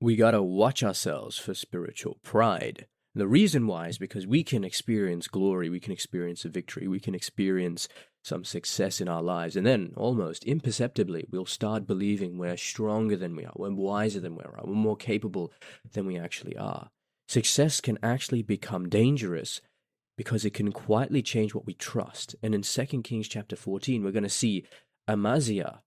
we gotta watch ourselves for spiritual pride. And the reason why is because we can experience glory, we can experience a victory, we can experience some success in our lives, and then almost imperceptibly we'll start believing we're stronger than we are, we're wiser than we are, we're more capable than we actually are. Success can actually become dangerous because it can quietly change what we trust. And in 2 Kings chapter 14, we're going to see Amaziah,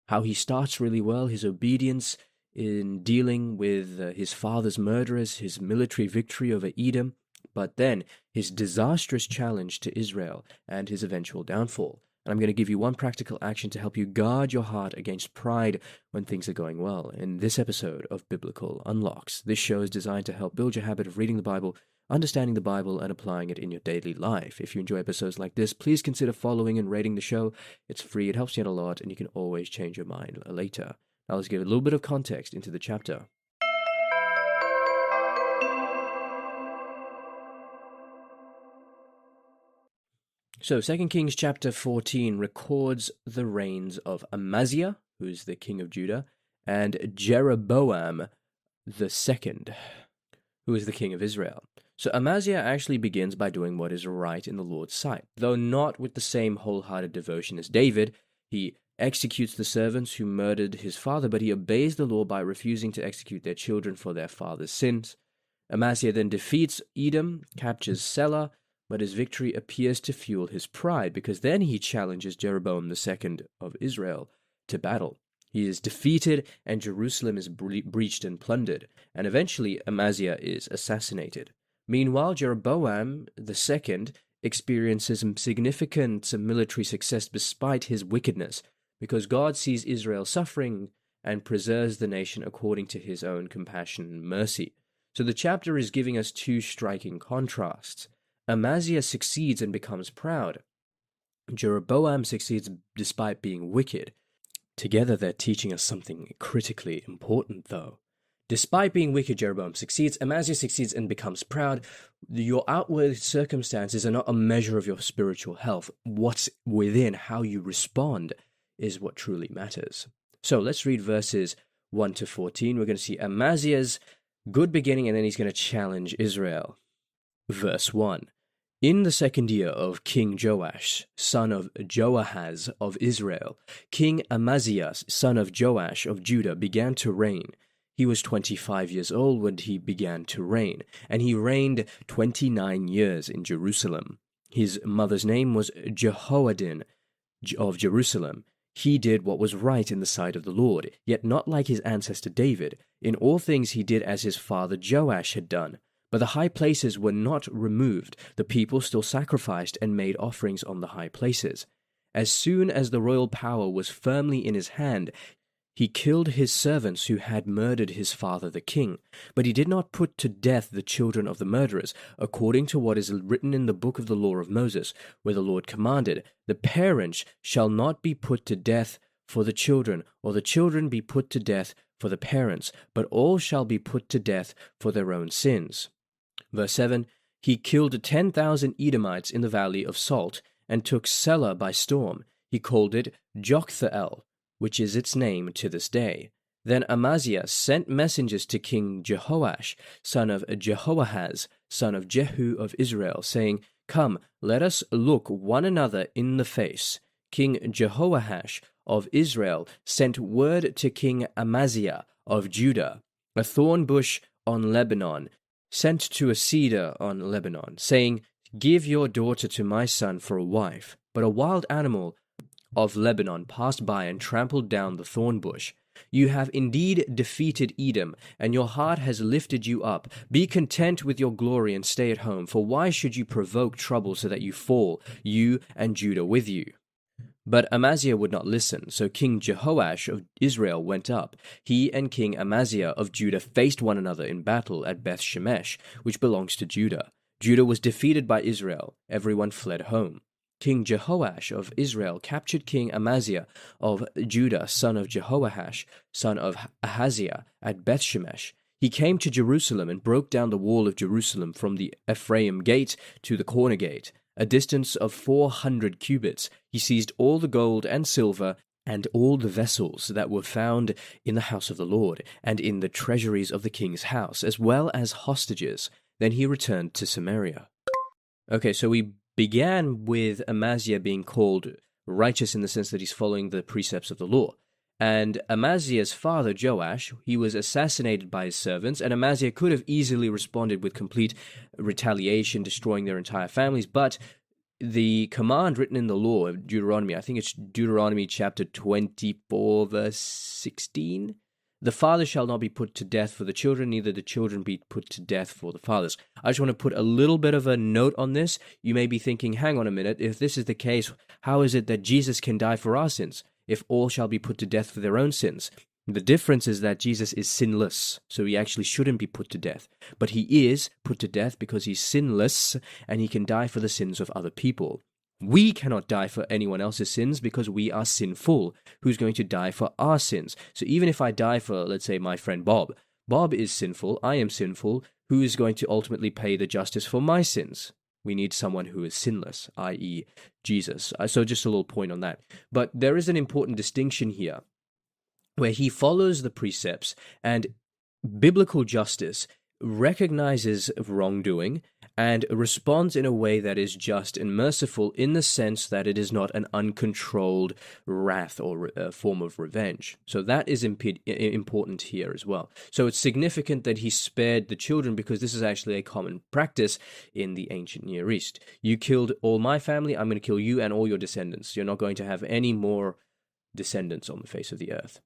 how he starts really well, his obedience in dealing with his father's murderers, his military victory over Edom, but then his disastrous challenge to Israel and his eventual downfall. And I'm going to give you one practical action to help you guard your heart against pride when things are going well in this episode of Biblical Unlocks. This show is designed to help build your habit of reading the Bible, understanding the Bible, and applying it in your daily life. If you enjoy episodes like this, please consider following and rating the show. It's free, it helps you out a lot, and you can always change your mind later. Now let's give a little bit of context into the chapter. So 2 Kings chapter 14 records the reigns of Amaziah, who is the king of Judah, and Jeroboam II, who is the king of Israel. So Amaziah actually begins by doing what is right in the Lord's sight, though not with the same wholehearted devotion as David. He executes the servants who murdered his father, but he obeys the law by refusing to execute their children for their father's sins. Amaziah then defeats Edom, captures Selah, but his victory appears to fuel his pride, because then he challenges Jeroboam II of Israel to battle. He is defeated, and Jerusalem is breached and plundered, and eventually Amaziah is assassinated. Meanwhile, Jeroboam II experiences significant military success despite his wickedness, because God sees Israel suffering and preserves the nation according to his own compassion and mercy. So the chapter is giving us two striking contrasts. Amaziah succeeds and becomes proud. Jeroboam succeeds despite being wicked. Together they're teaching us something critically important, though. Despite being wicked, Jeroboam succeeds. Amaziah succeeds and becomes proud. Your outward circumstances are not a measure of your spiritual health. What's within, how you respond, is what truly matters. So let's read verses 1 to 14. We're going to see Amaziah's good beginning, and then he's going to challenge Israel. Verse 1. In the second year of King Joash, son of Jehoahaz of Israel, King Amaziah, son of Joash of Judah, began to reign. He was 25 years old when he began to reign, and he reigned 29 years in Jerusalem. His mother's name was Jehoaddin of Jerusalem. He did what was right in the sight of the Lord, yet not like his ancestor David. In all things he did as his father Joash had done. But the high places were not removed. The people still sacrificed and made offerings on the high places. As soon as the royal power was firmly in his hand, he killed his servants who had murdered his father the king. But he did not put to death the children of the murderers, according to what is written in the book of the law of Moses, where the Lord commanded, "The parents shall not be put to death for the children, or the children be put to death for the parents, but all shall be put to death for their own sins." Verse 7, he killed 10,000 Edomites in the valley of Salt, and took Selah by storm. He called it Joktheel, which is its name to this day. Then Amaziah sent messengers to King Jehoash, son of Jehoahaz, son of Jehu of Israel, saying, "Come, let us look one another in the face." King Jehoash of Israel sent word to King Amaziah of Judah, a thorn bush on Lebanon, sent to a cedar on Lebanon, saying, "Give your daughter to my son for a wife." But a wild animal of Lebanon passed by and trampled down the thorn bush. You have indeed defeated Edom, and your heart has lifted you up. Be content with your glory and stay at home, for why should you provoke trouble so that you fall, you and Judah with you? But Amaziah would not listen, so King Jehoash of Israel went up. He and King Amaziah of Judah faced one another in battle at Beth Shemesh, which belongs to Judah. Judah was defeated by Israel. Everyone fled home. King Jehoash of Israel captured King Amaziah of Judah, son of Jehoash, son of Ahaziah, at Beth Shemesh. He came to Jerusalem and broke down the wall of Jerusalem from the Ephraim gate to the corner gate, a distance of 400 cubits. He seized all the gold and silver and all the vessels that were found in the house of the Lord, and in the treasuries of the king's house, as well as hostages. Then he returned to Samaria. Okay, so we began with Amaziah being called righteous in the sense that he's following the precepts of the law. And Amaziah's father, Joash, he was assassinated by his servants, and Amaziah could have easily responded with complete retaliation, destroying their entire families, but the command written in the law of Deuteronomy, I think it's Deuteronomy chapter 24, verse 16, the father shall not be put to death for the children, neither the children be put to death for the fathers. I just want to put a little bit of a note on this. You may be thinking, hang on a minute, if this is the case, how is it that Jesus can die for our sins, if all shall be put to death for their own sins? The difference is that Jesus is sinless, so he actually shouldn't be put to death. But he is put to death because he's sinless, and he can die for the sins of other people. We cannot die for anyone else's sins because we are sinful. Who's going to die for our sins? So even if I die for, let's say, my friend Bob, Bob is sinful, I am sinful, who is going to ultimately pay the justice for my sins? We need someone who is sinless, i.e. Jesus. So just a little point on that. But there is an important distinction here, where he follows the precepts, and biblical justice recognizes wrongdoing and responds in a way that is just and merciful, in the sense that it is not an uncontrolled wrath or a form of revenge. So that is important here as well. So it's significant that he spared the children, because this is actually a common practice in the ancient Near East. You killed all my family, I'm going to kill you and all your descendants. You're not going to have any more descendants on the face of the earth.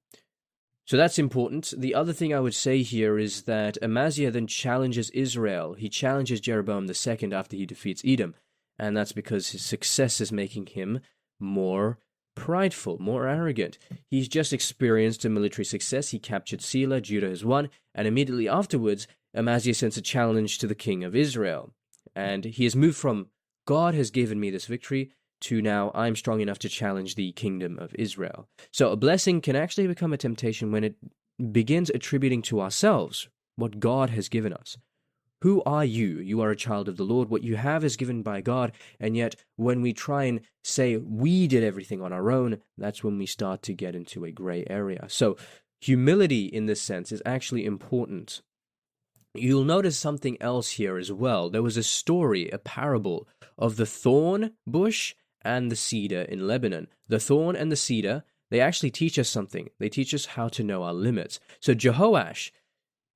So that's important. The other thing I would say here is that Amaziah then challenges Israel. He challenges Jeroboam II after he defeats Edom, and that's because his success is making him more prideful, more arrogant. He's just experienced a military success. He captured Selah, Judah has won, and immediately afterwards, Amaziah sends a challenge to the king of Israel. And he has moved from, God has given me this victory, to now, I'm strong enough to challenge the kingdom of Israel. So a blessing can actually become a temptation when it begins attributing to ourselves what God has given us. Who are you? You are a child of the Lord. What you have is given by God, and yet when we try and say we did everything on our own, that's when we start to get into a gray area. So humility in this sense is actually important. You'll notice something else here as well. There was a story, a parable of the thorn bush and the cedar in Lebanon. The thorn and the cedar, they actually teach us something. They teach us how to know our limits. So Jehoash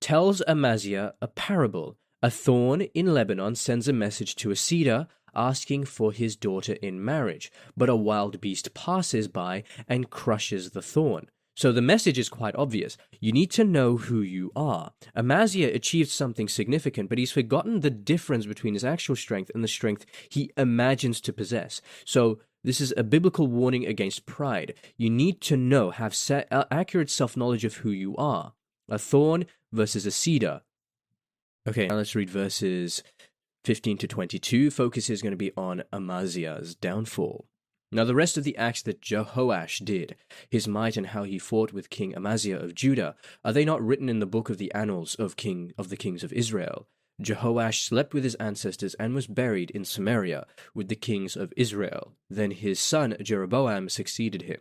tells Amaziah a parable. A thorn in Lebanon sends a message to a cedar asking for his daughter in marriage, but a wild beast passes by and crushes the thorn. So the message is quite obvious. You need to know who you are. Amaziah achieved something significant, but he's forgotten the difference between his actual strength and the strength he imagines to possess. So this is a biblical warning against pride. You need to know, have accurate self-knowledge of who you are. A thorn versus a cedar. Okay, now let's read verses 15 to 22. Focus is going to be on Amaziah's downfall. Now the rest of the acts that Jehoash did, his might and how he fought with King Amaziah of Judah, are they not written in the book of the annals of the kings of Israel? Jehoash slept with his ancestors and was buried in Samaria with the kings of Israel. Then his son Jeroboam succeeded him.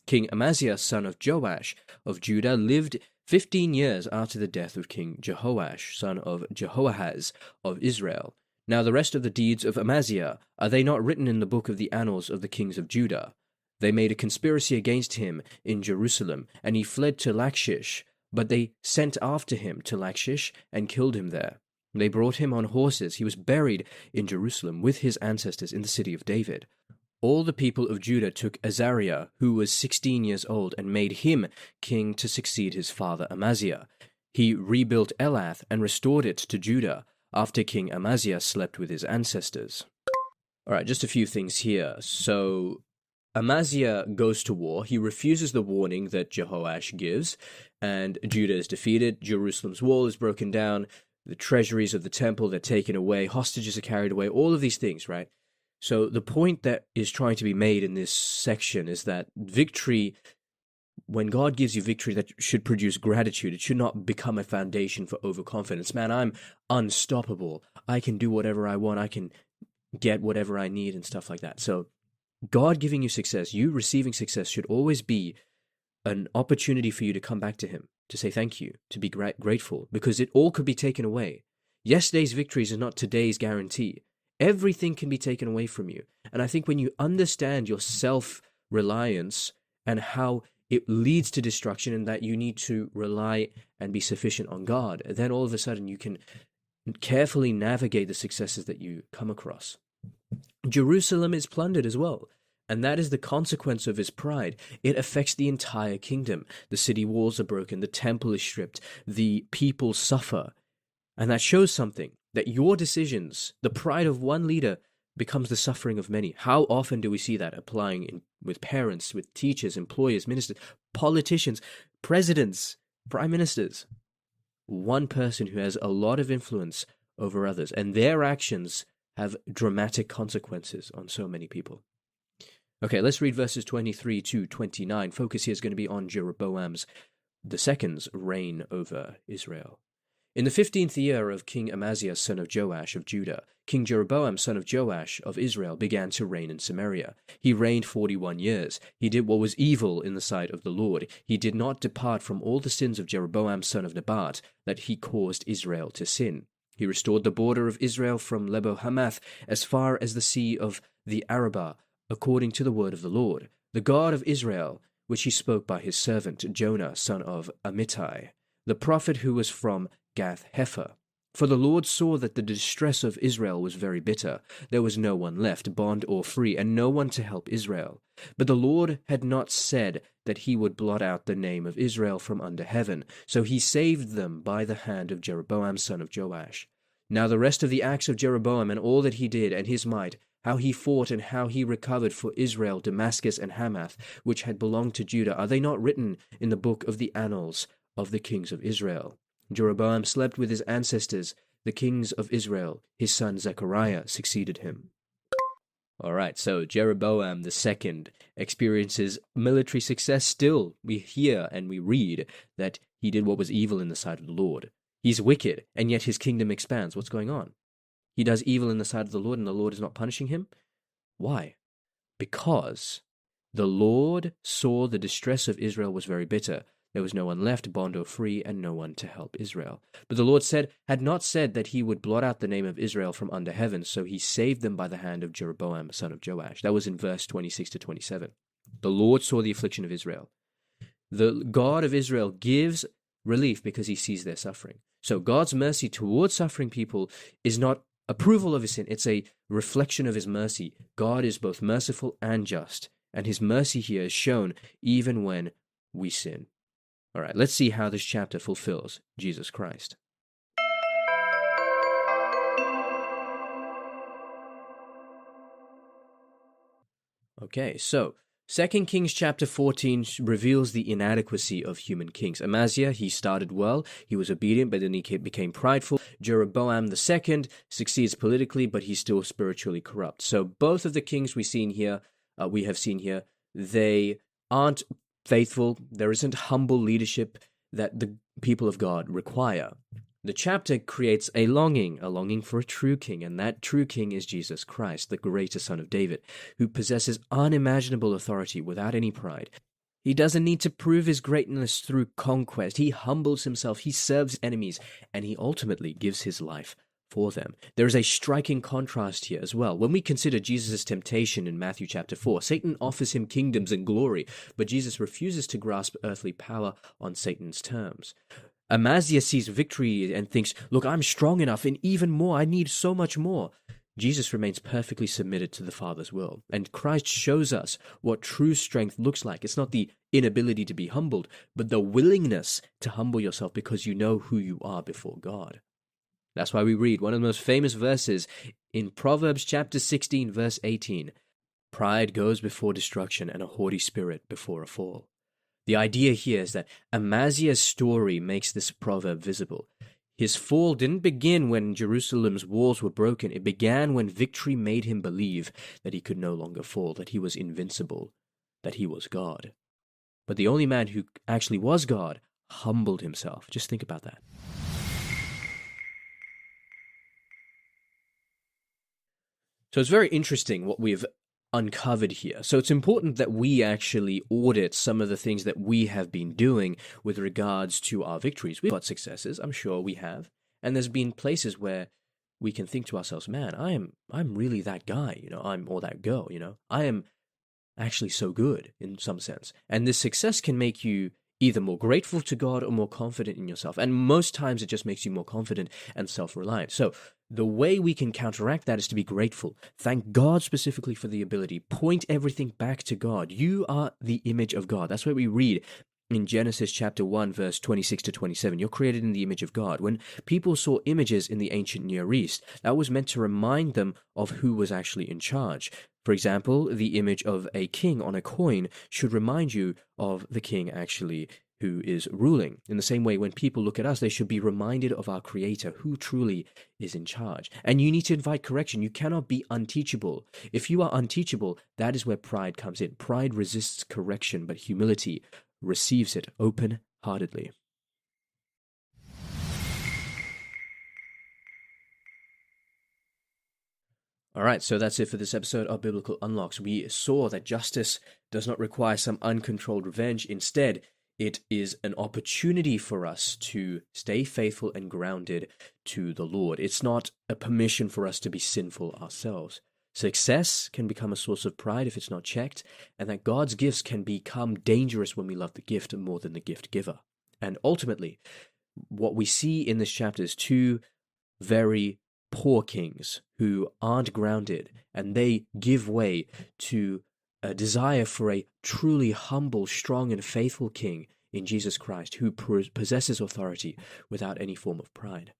King Amaziah, son of Joash of Judah, lived 15 years after the death of King Jehoash, son of Jehoahaz of Israel. Now the rest of the deeds of Amaziah, are they not written in the book of the annals of the kings of Judah? They made a conspiracy against him in Jerusalem, and he fled to Lachish. But they sent after him to Lachish and killed him there. They brought him on horses. He was buried in Jerusalem with his ancestors in the city of David. All the people of Judah took Azariah, who was 16 years old, and made him king to succeed his father Amaziah. He rebuilt Elath and restored it to Judah, after King Amaziah slept with his ancestors. All right, just a few things here. So Amaziah goes to war. He refuses the warning that Jehoash gives, and Judah is defeated. Jerusalem's wall is broken down. The treasuries of the temple, they're taken away. Hostages are carried away. All of these things, right? So the point that is trying to be made in this section is that victory, when God gives you victory, that should produce gratitude. It should not become a foundation for overconfidence. Man, I'm unstoppable. I can do whatever I want. I can get whatever I need and stuff like that. So God giving you success, you receiving success, should always be an opportunity for you to come back to him, to say thank you, to be grateful, because it all could be taken away. Yesterday's victories are not today's guarantee. Everything can be taken away from you. And I think when you understand your self-reliance and how it leads to destruction, and that you need to rely and be sufficient on God, then all of a sudden you can carefully navigate the successes that you come across. Jerusalem is plundered as well, and that is the consequence of his pride. It affects the entire kingdom. The city walls are broken, the temple is stripped, the people suffer. And that shows something, that your decisions, the pride of one leader, becomes the suffering of many. How often do we see that applying with parents, with teachers, employers, ministers, politicians, presidents, prime ministers? One person who has a lot of influence over others, and their actions have dramatic consequences on so many people. Okay, let's read verses 23 to 29. Focus here is going to be on Jeroboam II's reign over Israel. In the 15th year of King Amaziah, son of Joash of Judah, King Jeroboam, son of Joash of Israel, began to reign in Samaria. He reigned 41 years. He did what was evil in the sight of the Lord. He did not depart from all the sins of Jeroboam, son of Nebat, that he caused Israel to sin. He restored the border of Israel from Lebo-Hamath as far as the sea of the Arabah, according to the word of the Lord, the God of Israel, which he spoke by his servant Jonah, son of Amittai, the prophet who was from Gath-Hepher. For the Lord saw that the distress of Israel was very bitter. There was no one left, bond or free, and no one to help Israel. But the Lord had not said that he would blot out the name of Israel from under heaven, so he saved them by the hand of Jeroboam son of Joash. Now the rest of the acts of Jeroboam and all that he did, and his might, how he fought and how he recovered for Israel Damascus and Hamath, which had belonged to Judah, are they not written in the book of the annals of the kings of Israel? Jeroboam slept with his ancestors, the kings of Israel. His son Zechariah succeeded him. All right, so Jeroboam II experiences military success still. We hear and we read that he did what was evil in the sight of the Lord. He's wicked, and yet his kingdom expands. What's going on? He does evil in the sight of the Lord, and the Lord is not punishing him? Why? Because the Lord saw the distress of Israel was very bitter. There was no one left, bond or free, and no one to help Israel. But the Lord had not said that he would blot out the name of Israel from under heaven, so he saved them by the hand of Jeroboam, son of Joash. That was in verse 26 to 27. The Lord saw the affliction of Israel. The God of Israel gives relief because he sees their suffering. So God's mercy towards suffering people is not approval of his sin. It's a reflection of his mercy. God is both merciful and just, and his mercy here is shown even when we sin. All right, let's see how this chapter fulfills Jesus Christ. Okay, so 2 Kings chapter 14 reveals the inadequacy of human kings. Amaziah, he started well, he was obedient, but then he became prideful. Jeroboam II succeeds politically, but he's still spiritually corrupt. So both of the kings we have seen here, they aren't faithful. There isn't humble leadership that the people of God require. The chapter creates a longing for a true king, and that true king is Jesus Christ, the greater son of David, who possesses unimaginable authority without any pride. He doesn't need to prove his greatness through conquest. He humbles himself, he serves enemies, and he ultimately gives his life for them. There is a striking contrast here as well. When we consider Jesus' temptation in Matthew chapter 4, Satan offers him kingdoms and glory, but Jesus refuses to grasp earthly power on Satan's terms. Amaziah sees victory and thinks, look, I'm strong enough and even more. I need so much more. Jesus remains perfectly submitted to the Father's will, and Christ shows us what true strength looks like. It's not the inability to be humbled, but the willingness to humble yourself because you know who you are before God. That's why we read one of the most famous verses in Proverbs chapter 16, verse 18. Pride goes before destruction and a haughty spirit before a fall. The idea here is that Amaziah's story makes this proverb visible. His fall didn't begin when Jerusalem's walls were broken. It began when victory made him believe that he could no longer fall, that he was invincible, that he was God. But the only man who actually was God humbled himself. Just think about that. So it's very interesting what we've uncovered here. So it's important that we actually audit some of the things that we have been doing with regards to our victories. We've got successes, I'm sure we have. And there's been places where we can think to ourselves, man, I'm really that guy, or that girl, I am actually so good in some sense. And this success can make you either more grateful to God or more confident in yourself. And most times it just makes you more confident and self-reliant. So the way we can counteract that is to be grateful. Thank God specifically for the ability. Point everything back to God. You are the image of God. That's what we read in Genesis chapter 1, verse 26 to 27. You're created in the image of God. When people saw images in the ancient Near East, that was meant to remind them of who was actually in charge. For example, the image of a king on a coin should remind you of the king actually who is ruling. In the same way, when people look at us, they should be reminded of our Creator, who truly is in charge. And you need to invite correction. You cannot be unteachable. If you are unteachable, that is where pride comes in. Pride resists correction, but humility receives it open-heartedly. All right, so that's it for this episode of Biblical Unlocks. We saw that justice does not require some uncontrolled revenge. Instead, it is an opportunity for us to stay faithful and grounded to the Lord. It's not a permission for us to be sinful ourselves. Success can become a source of pride if it's not checked, and that God's gifts can become dangerous when we love the gift more than the gift giver. And ultimately, what we see in this chapter is two very poor kings who aren't grounded, and they give way to a desire for a truly humble, strong, and faithful king in Jesus Christ who possesses authority without any form of pride.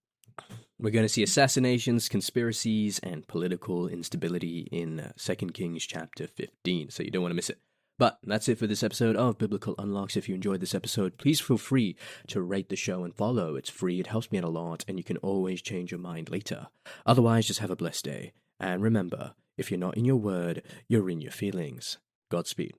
We're going to see assassinations, conspiracies, and political instability in 2 Kings chapter 15, so you don't want to miss it. But that's it for this episode of Biblical Unlocks. If you enjoyed this episode, please feel free to rate the show and follow. It's free, it helps me out a lot, and you can always change your mind later. Otherwise, just have a blessed day. And remember, if you're not in your word, you're in your feelings. Godspeed.